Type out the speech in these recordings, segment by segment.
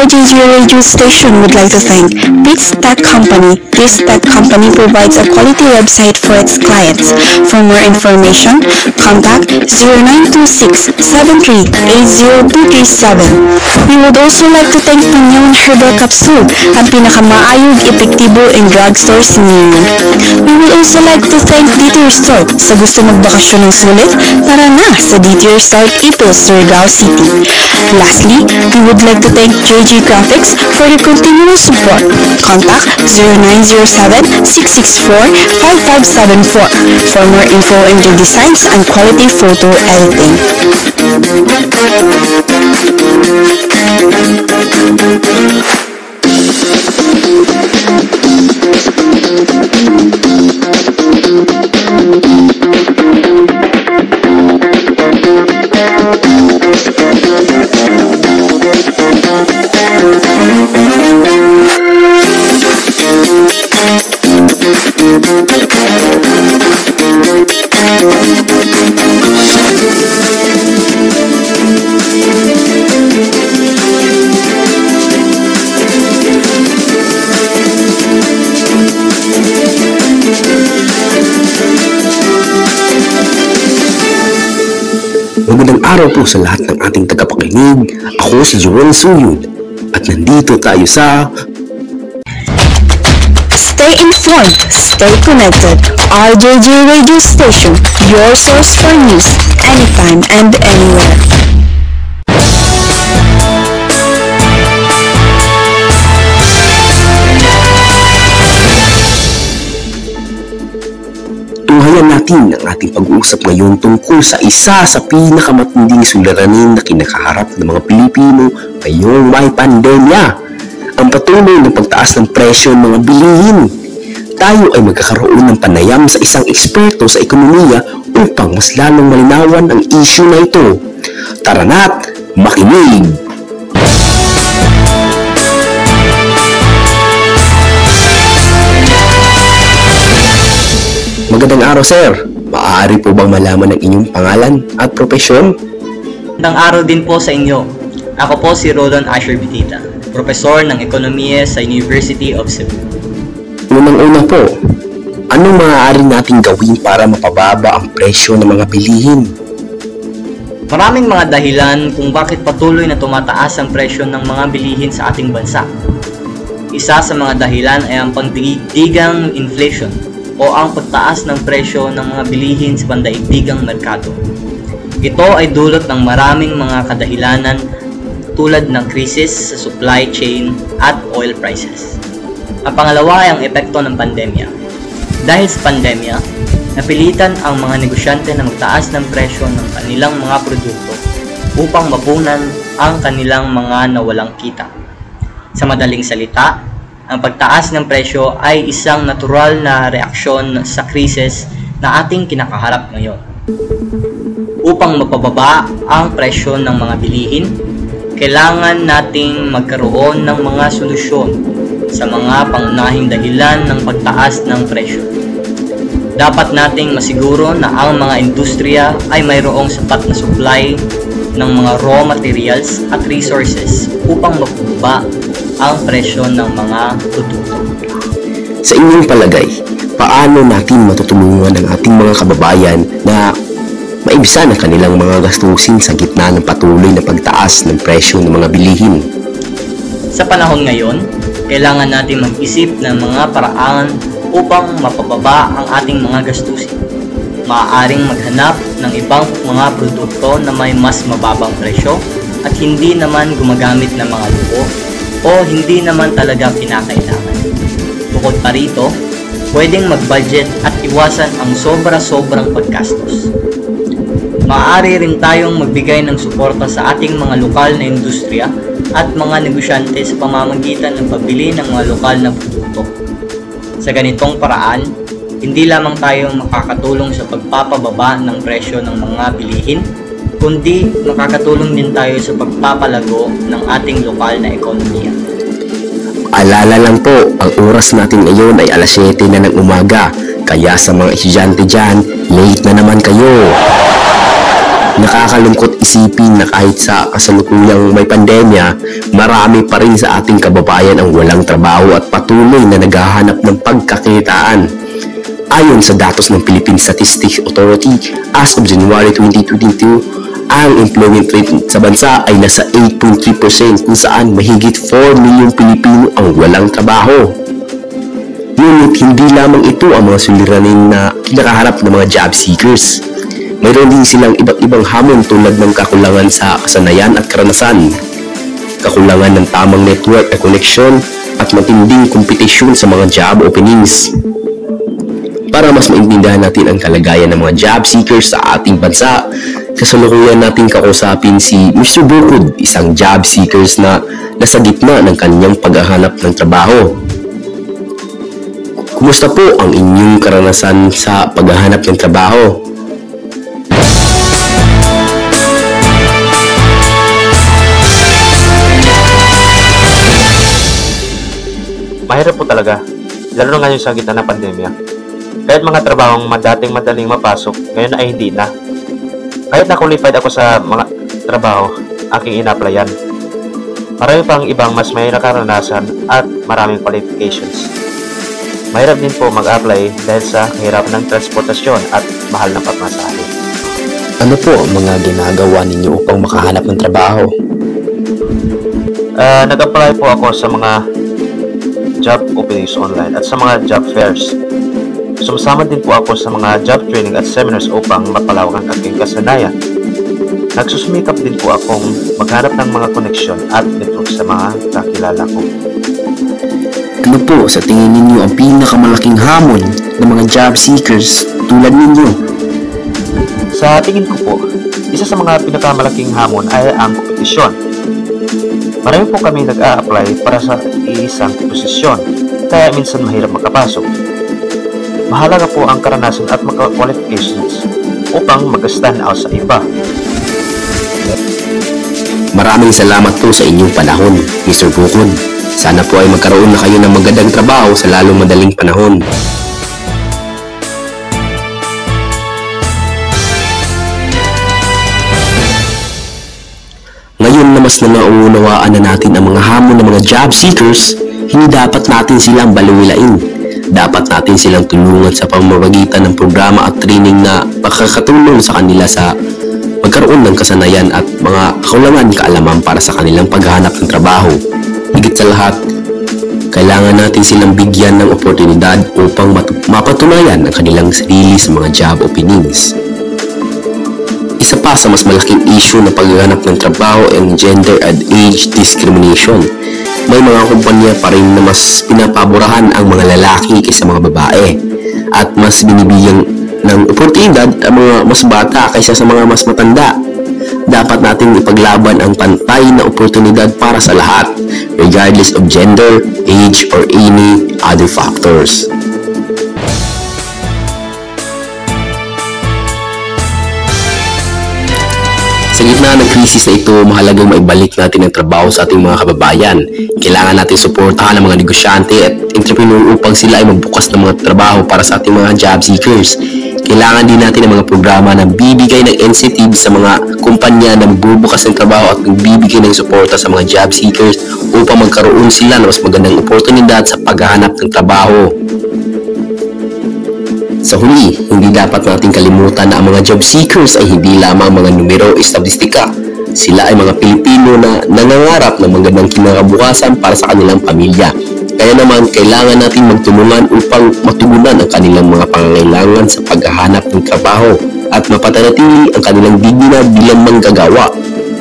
RJG radio station would like to thank Bits Tech Company. This tech company provides a quality website for its clients. For more information, contact 0926-7380-237. We would also like to thank Panyaon Herbal Capsule, ang pinakamaayog, epektibo in drugstores near you. We would also like to thank Detour Store. Sa gusto magbakasyon ng sulit, tara na sa Detour Store Ito, Surigao City. Lastly, we would like to thank JG Graphics for their continuous support. Contact 0907-664-5574 for more info on their designs and quality photo editing. Magandang araw po sa lahat ng ating tagapakinig. Ako si Joel Suyud at nandito tayo sa Stay informed, stay connected. RJG Radio Station, your source for news, anytime and anywhere. tunghayan natin ang ating pag-uusap ngayon tungkol sa isa sa pinakamatinding suliranin na kinakaharap ng mga Pilipino ngayong may pandemya, ang patuloy ng pagtaas ng presyo ng mga bilihin. Tayo ay magkakaroon ng panayam sa isang eksperto sa ekonomiya upang mas lalong malinawan ang issue na ito. Tara na't makinig! Magandang araw, sir. Maaari po bang malaman ang inyong pangalan at propesyon? Magandang araw din po sa inyo. Ako po si Rolon Asher Bitita, profesor ng ekonomiya sa University of Cebu. Unang-una po, anong maaari nating gawin para mapababa ang presyo ng mga bilihin? Maraming mga dahilan kung bakit patuloy na tumataas ang presyo ng mga bilihin sa ating bansa. Isa sa mga dahilan ay ang pandaigdigang inflation o ang pagtaas ng presyo ng mga bilihin sa pandaigdigang merkado. Ito ay dulot ng maraming mga kadahilanan tulad ng krisis sa supply chain at oil prices. Ang pangalawa ay ang epekto ng pandemya. Dahil sa pandemya, napilitan ang mga negosyante na magtaas ng presyo ng kanilang mga produkto upang mapunan ang kanilang mga nawalang kita. Sa madaling salita, ang pagtaas ng presyo ay isang natural na reaksyon sa krisis na ating kinakaharap ngayon. Upang mapababa ang presyo ng mga bilihin, kailangan nating magkaroon ng mga solusyon sa mga pangunahing dahilan ng pagtaas ng presyo. Dapat nating masiguro na ang mga industriya ay mayroong sapat na supply ng mga raw materials at resources upang mapababa ang presyo ng mga produkto. Sa inyong palagay, paano natin matutulungan ang ating mga kababayan na maibsan ang kanilang mga gastusin sa gitna ng patuloy na pagtaas ng presyo ng mga bilihin? Sa panahon ngayon, kailangan natin mag-isip ng mga paraan upang mapababa ang ating mga gastusin. Maaaring maghanap ng ibang mga produkto na may mas mababang presyo at hindi naman gumagamit ng mga luho o hindi naman talaga kinakailangan. Bukod pa rito, pwedeng mag-budget at iwasan ang sobra-sobrang paggastos. Maaari rin tayong magbigay ng suporta sa ating mga lokal na industriya at mga negosyante sa pamamagitan ng pagbili ng mga lokal na produkto. Sa ganitong paraan, hindi lamang tayo makakatulong sa pagpapababa ng presyo ng mga bilihin, kundi makakatulong din tayo sa pagpapalago ng ating lokal na ekonomiya. Alala lang po, ang oras natin ngayon ay alas 7 na ng umaga, kaya sa mga estudyante dyan, late na naman kayo. Nakakalungkot isipin na kahit sa kasalukuyang may pandemya, marami pa rin sa ating kababayan ang walang trabaho at patuloy na naghahanap ng pagkakitaan. Ayon sa datos ng Philippine Statistics Authority, as of January 2022, ang employment rate sa bansa ay nasa 8.3% kung saan mahigit 4 milyong Pilipino ang walang trabaho. Ngunit hindi lamang ito ang mga suliranin na kinakaharap ng mga job seekers. Mayroon din silang iba't ibang hamon tulad ng kakulangan sa kasanayan at karanasan, kakulangan ng tamang network at connection, at matinding kompetisyon sa mga job openings. Para mas maintindihan natin ang kalagayan ng mga job seekers sa ating bansa, kasalukuyan natin kausapin si Mr. Bukod, isang job seekers na nasa gitna ng kanyang paghahanap ng trabaho. Kumusta po ang inyong karanasan sa paghahanap ng trabaho? Mahirap po talaga, lalo na ngayon sa gitna ng pandemya. Kahit mga trabahong dating madaling mapasok, ngayon ay hindi na. Kahit na-qualified ako sa mga trabaho, aking ina-applyan. Marami pang ibang mas may nakaranasan at maraming qualifications. Mahirap din po mag-apply dahil sa kahirapan ng transportasyon at mahal ng pagmasahe. Ano po ang mga ginagawa ninyo upang makahanap ng trabaho? Nag-apply po ako sa mga job openings online at sa mga job fairs. Sumasama din po ako sa mga job training at seminars upang mapalawak ang aking kasanayan. Nagsusumikap din po akong maghanap ng mga koneksyon at network sa mga kakilala ko. Ano po sa tingin ninyo ang pinakamalaking hamon ng mga job seekers tulad ninyo? Sa tingin ko po, isa sa mga pinakamalaking hamon ay ang kompetisyon. Marami po kami nag-a-apply para sa iisang posisyon, kaya minsan mahirap makapasok. Mahalaga po ang karanasan at mga qualifications upang mag-stand out sa iba. Maraming salamat po sa inyong panahon, Mr. Bukod. Sana po ay magkaroon na kayo ng magandang trabaho sa lalong madaling panahon. Ngayon na mas nauunawaan na natin ang mga hamon ng mga job seekers, hindi dapat natin silang baliwilain. Dapat natin silang tulungan sa pamamagitan ng programa at training na makakatulong sa kanila sa magkaroon ng kasanayan at mga kakulangan kaalaman para sa kanilang paghahanap ng trabaho. Higit sa lahat, kailangan natin silang bigyan ng oportunidad upang mapatunayan ang kanilang sarili sa mga job openings. Isa pa sa mas malaking issue na paghahanap ng trabaho ay gender and age discrimination. May mga kumpanya pa rin na mas pinapaburahan ang mga lalaki kaysa mga babae at mas binibigyan ng oportunidad ang mga mas bata kaysa sa mga mas matanda. Dapat nating ipaglaban ang pantay na oportunidad para sa lahat, regardless of gender, age, or any other factors. Sa gitna ng krisis na ito, mahalagang maibalik natin ang trabaho sa ating mga kababayan. Kailangan natin suportahan ang mga negosyante at entrepreneur upang sila ay magbukas ng mga trabaho para sa ating mga job seekers. Kailangan din natin ang mga programa na bibigay ng incentive sa mga kumpanya na magbubukas ng trabaho at magbibigay ng suporta sa mga job seekers upang magkaroon sila ng mas magandang oportunidad sa paghahanap ng trabaho. Sa huli, hindi dapat natin kalimutan na ang mga job seekers ay hindi lamang mga numero o statistika. Sila ay mga Pilipino na nangangarap ng magandang kinabukasan para sa kanilang pamilya. Kaya naman, kailangan natin magtulungan upang matugunan ang kanilang mga pangangailangan sa paghahanap ng trabaho at mapatanatili ang kanilang dignidad bilang manggagawa.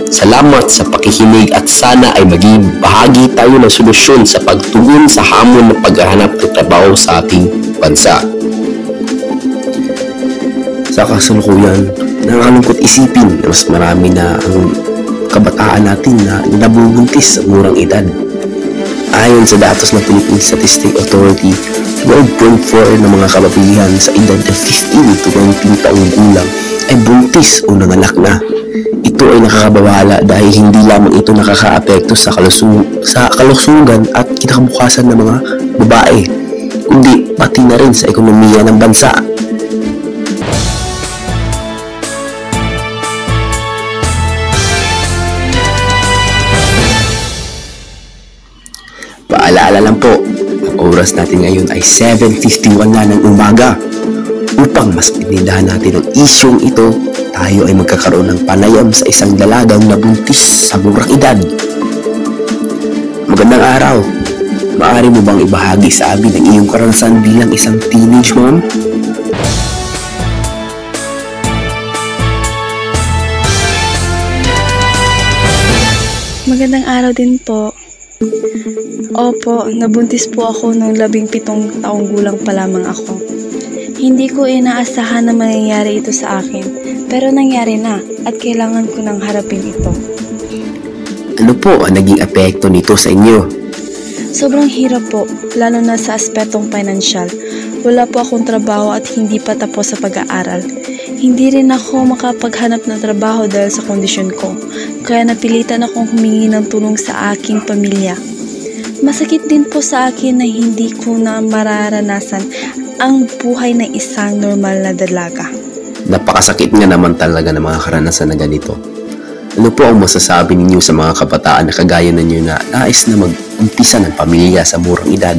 Salamat sa pakikinig at sana ay maging bahagi tayo ng solusyon sa pagtugon sa hamon ng paghahanap ng trabaho sa ating bansa. Sa kasalukuyan, nakakalungkot isipin na mas marami na ang kabataan natin na nabubuntis sa murang edad. Ayon sa datos ng Philippine Statistics Authority, 12.4 ng mga kababaihan sa edad na 15 to 19 taong gulang ay buntis o nanganak na. Ito ay nakakabahala dahil hindi lamang ito nakakaapekto sa kalusugan at kinabukasan ng mga babae, kundi pati na rin sa ekonomiya ng bansa. Paalala lang po, ang oras natin ngayon ay 7:51 na ng umaga. Upang mas pinindahan natin ang isyong ito, tayo ay magkakaroon ng panayam sa isang dalagang nabuntis sa murang edad. Magandang araw. Maaari mo bang ibahagi sa amin ang iyong karanasan bilang isang teenage mom? Magandang araw din po. Opo, nabuntis po ako nung 17 taong gulang pa lamang ako. Hindi ko inaasahan na mangyayari ito sa akin, pero nangyari na at kailangan ko nang harapin ito. Ano po ang naging epekto nito sa inyo? Sobrang hirap po, lalo na sa aspetong financial. Wala po akong trabaho at hindi pa tapos sa pag-aaral. Hindi rin ako makapaghanap ng trabaho dahil sa kondisyon ko, kaya napilitan akong humingi ng tulong sa aking pamilya. Masakit din po sa akin na hindi ko na mararanasan ang buhay ng isang normal na dalaga. Napakasakit nga naman talaga ng mga karanasan na ganito. Ano po ang masasabi ninyo sa mga kabataan na kagaya ninyo na nais na mag-umpisa ng pamilya sa murang edad?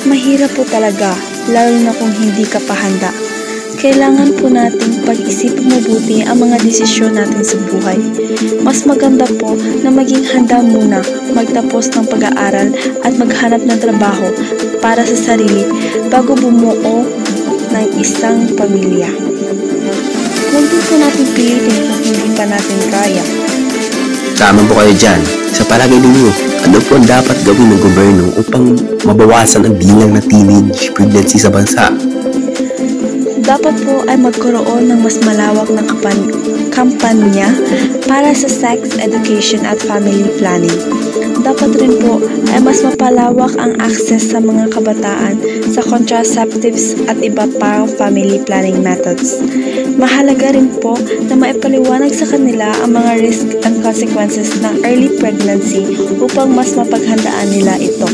Mahirap po talaga, lalo na kung hindi ka pa handa. Kailangan po nating pag-isipin mabuti ang mga desisyon natin sa buhay. Mas maganda po na maging handa muna, magtapos ng pag-aaral at maghanap ng trabaho para sa sarili bago bumuo ng isang pamilya. Huwag din po natin pilitin kung hindi pa natin kaya. Tama po kayo dyan. Sa palagay ninyo, ano po ang dapat gawin ng gobyerno upang mabawasan ang bilang na teenage pregnancy sa bansa? Dapat po ay magkaroon ng mas malawak na kampanya para sa sex education at family planning. Dapat rin po ay mas mapalawak ang access sa mga kabataan sa contraceptives at iba pang family planning methods. Mahalaga rin po na maipaliwanag sa kanila ang mga risk and consequences ng early pregnancy upang mas mapaghandaan nila ito.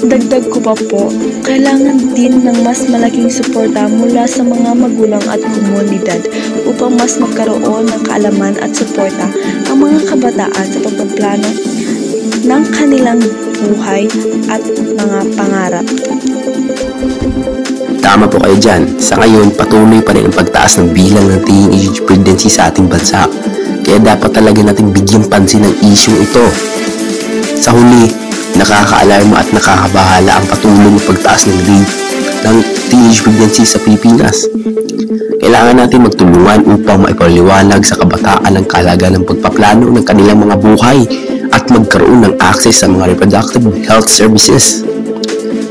Dagdag ko pa po, kailangan din ng mas malaking suporta mula sa mga magulang at komunidad upang mas magkaroon ng kaalaman at suporta ang mga kabataan sa pagpaplano ng kanilang buhay at mga pangarap. Tama po kayo dyan. Sa ngayon, patuloy pa rin ang pagtaas ng bilang ng teenage pregnancy sa ating bansa. Kaya dapat talaga natin bigyan pansin ang isyong ito. Sa huli, nakakaalarma at nakakabahala ang patuloy na pagtaas ng rate ng teenage pregnancy sa Pilipinas. Kailangan natin magtulungan upang maipaliwanag sa kabataan ang kahalagaan ng pagpaplano ng kanilang mga buhay at magkaroon ng access sa mga reproductive health services.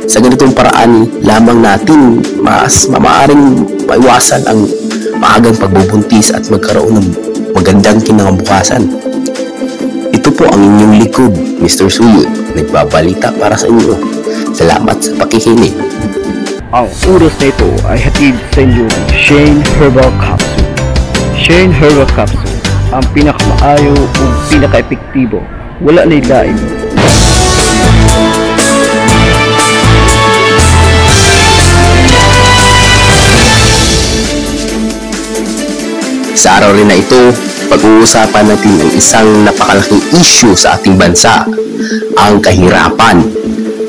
Sa ganitong paraan, lamang natin mas maaaring maiwasan ang maagang pagbubuntis at magkaroon ng magandang kinabukasan. Ito po ang inyong likod, Mr. Suyot, nagbabalita para sa inyo. Salamat sa pakikinig. Ang oras na ito ay hatid sa inyo ng Shane Herbal Capsule. Shane Herbal Capsule, ang pinakamaayo o pinaka-epektibo. Wala na ilain. Sa araw rin na ito, pag-uusapan natin ang isang napakalaking issue sa ating bansa, ang kahirapan.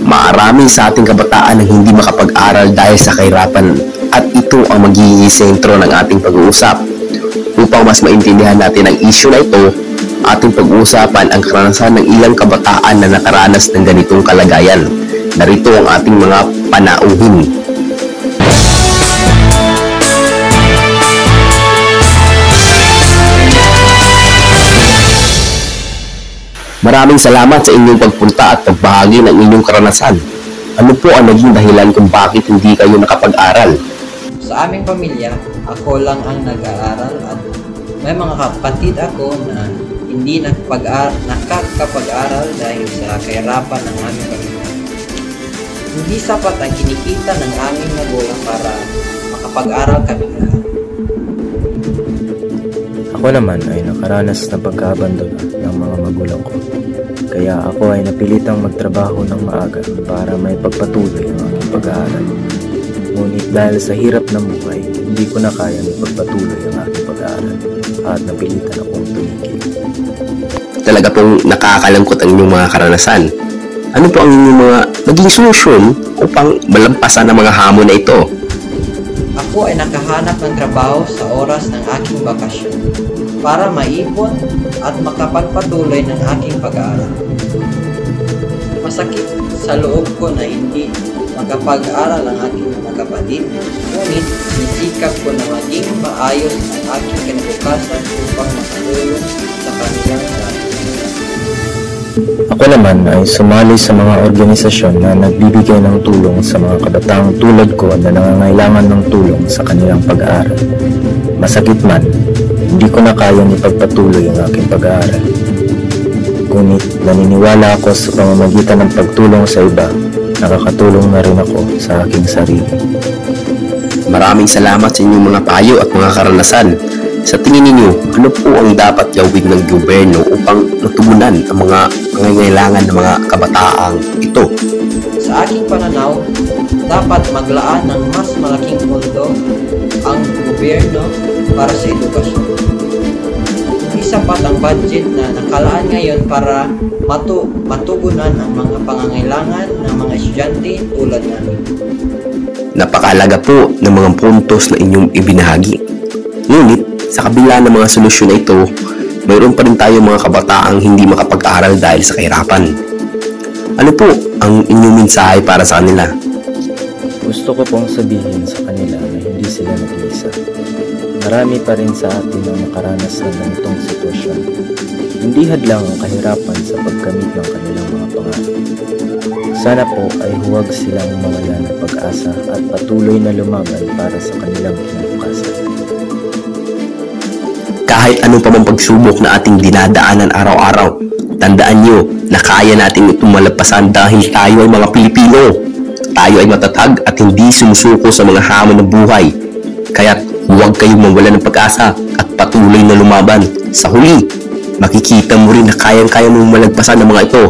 Marami sa ating kabataan ang hindi makapag-aral dahil sa kahirapan at ito ang magiging sentro ng ating pag-uusap. Upang mas maintindihan natin ang issue na ito, ating pag-uusapan ang karanasan ng ilang kabataan na nakaranas ng ganitong kalagayan. Narito ang ating mga panauhin. Maraming salamat sa inyong pagpunta at pagbahagi ng inyong karanasan. Ano po ang naging dahilan kung bakit hindi kayo nakapag-aral? Sa aming pamilya, ako lang ang nag-aaral at may mga kapatid ako na hindi nakakapag-aral dahil sa kahirapan ng aming pamilya. Hindi sapat ang kinikita ng aming magulang para makapag-aral kami lahat. Ako naman ay nakaranas ng pagka-abandona ng mga magulang ko. Kaya ako ay napilitang magtrabaho ng maaga para may pagpatuloy ang aking pag-aaral. Ngunit dahil sa hirap ng buhay, hindi ko na kayang ipagpatuloy ang aking pag-aaral at napilitan akong tumigil. Talaga pong nakakalangkot ang inyong mga karanasan. Ano po ang inyong mga naging solusyon upang malampasan ang mga hamon na ito? Ako ay nakahanap ng trabaho sa oras ng aking bakasyon para maipon at makapagpatuloy ng aking pag-aaral. Masakit sa loob ko na hindi makapag-aral ang aking mga kapatid, ngunit sinisikap ko na maging maayos ang aking kinabukasan upang makatulong sa kanilang lahat. Ako naman ay sumali sa mga organisasyon na nagbibigay ng tulong sa mga kabataang tulad ko na nangangailangan ng tulong sa kanilang pag-aaral. Masakit man, hindi ko na kayang ipagpatuloy ang aking pag-aaral. Ngunit naniniwala ako sa pamamagitan ng pagtulong sa iba, nakakatulong na rin ako sa aking sarili. Maraming salamat sa inyong mga payo at mga karanasan. Sa tingin ninyo, ano po ang dapat gawin ng gobyerno upang matugunan ang mga pangangailangan ng mga kabataang ito? Sa aking pananaw, dapat maglaan ng mas malaking pondo ang gobyerno para sa edukasyon. Hindi sapat ang budget na nakalaan ngayon para matugunan ang mga pangangailangan ng mga estudyante tulad namin. Napakalaga po ng mga puntos na inyong ibinahagi. Ngunit, sa kabila ng mga solusyon na ito, mayroon pa rin tayo mga kabataang hindi makapag-aral dahil sa kahirapan. Ano po ang inyong mensahe para sa kanila? Gusto ko pong sabihin sa kanila na hindi sila nag-iisa. Marami pa rin sa atin ang nakaranas ng ganitong sitwasyon. Hindi hadlang ang kahirapan sa pagkamit ng kanilang mga pangarap. Sana po ay huwag silang mawala ng pag-asa at patuloy na lumaban para sa kanilang kinabukasan. Kahit anong pa mang pagsubok na ating dinadaanan araw-araw, tandaan nyo na kaya natin itong malampasan dahil tayo ay mga Pilipino. Tayo ay matatag at hindi sumusuko sa mga hamon ng buhay. Kaya't huwag kayong mawala ng pag-asa at patuloy na lumaban. Sa huli, makikita mo rin na kayang-kaya mong malagpasan ng mga ito.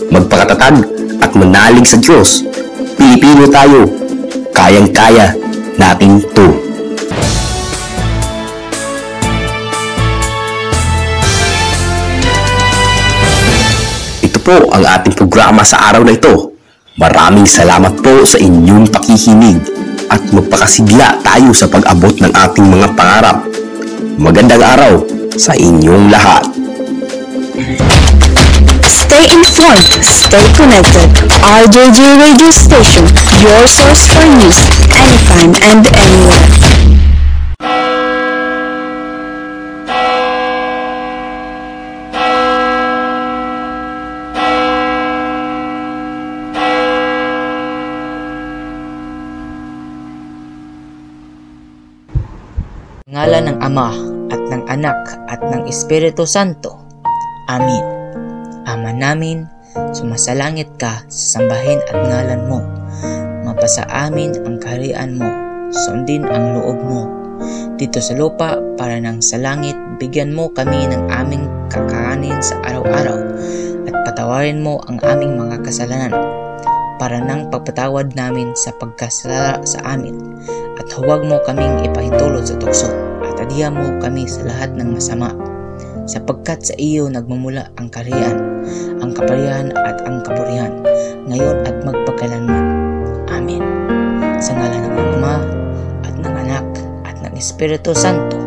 Magpakatatag at manalig sa Diyos. Pilipino tayo. Kayang-kaya natin to. Po ang ating programa sa araw na ito. Maraming salamat po sa inyong pakikinig at magpakasigla tayo sa pag-abot ng ating mga pangarap. Magandang araw sa inyong lahat. Stay informed, stay connected. RJJ Radio Station, your source for news, anytime and anywhere. Ngalan ng Ama at ng Anak at ng Espiritu Santo. Amin. Ama namin, sumasalangit ka, sasambahin at ngalan mo. Mapasa amin ang kaharian mo, sundin ang loob mo. Dito sa lupa para nang sa langit, bigyan mo kami ng aming kakanin sa araw-araw at patawarin mo ang aming mga kasalanan para nang pagpatawad namin sa pagkasala sa amin, at huwag mo kaming ipahintulot sa tukso, at adya mo kami sa lahat ng masama, sapagkat sa iyo nagmumula ang kaharian, ang kaparihan at ang kapurihan, ngayon at magpakailanman. Amen. Sa ngalan ng Ama at ng Anak at ng Espiritu Santo.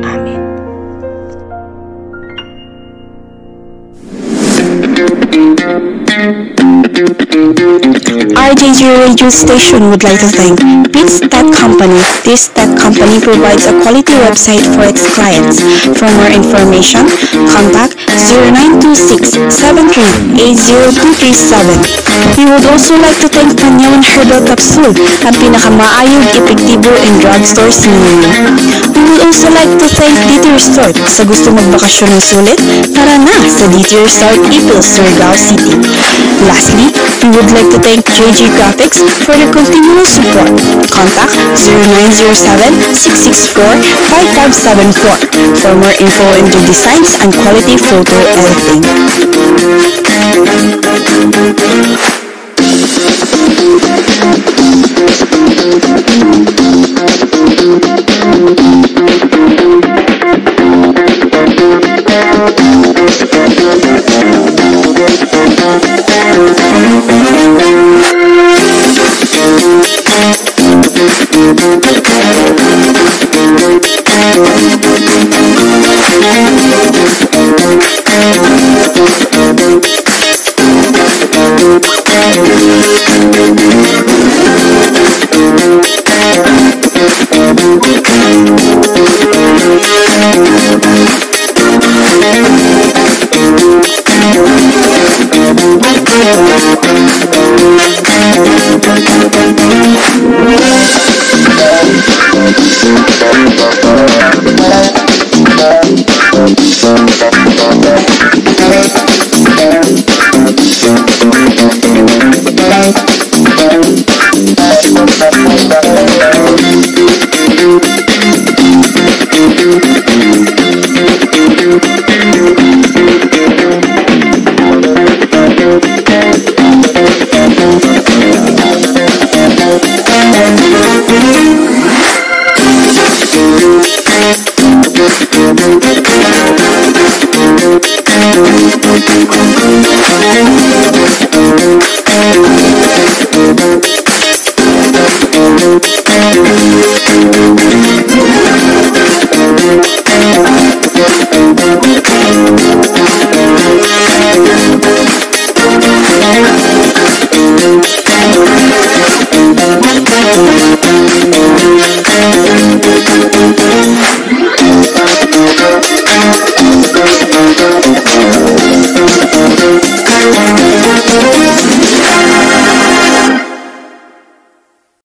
Amen. RJJ Radio Station would like to thank Pitts Tech Company. This tech company provides a quality website for its clients. For more information, contact 0926-73-80237. We would also like to thank Panyawan Herbal Capsule, ang pinakamaayong, epektibo, and drugstore sa ninyo. We would also like to thank DT Resort. Sa gusto magbakasyon ng sulit, tara na sa DT Resort Ipil, Surigao City. Lastly, we would like to thank JJ Graphics for their continuous support. Contact 0907-664-5574 for more info into designs and quality photo editing. Bye!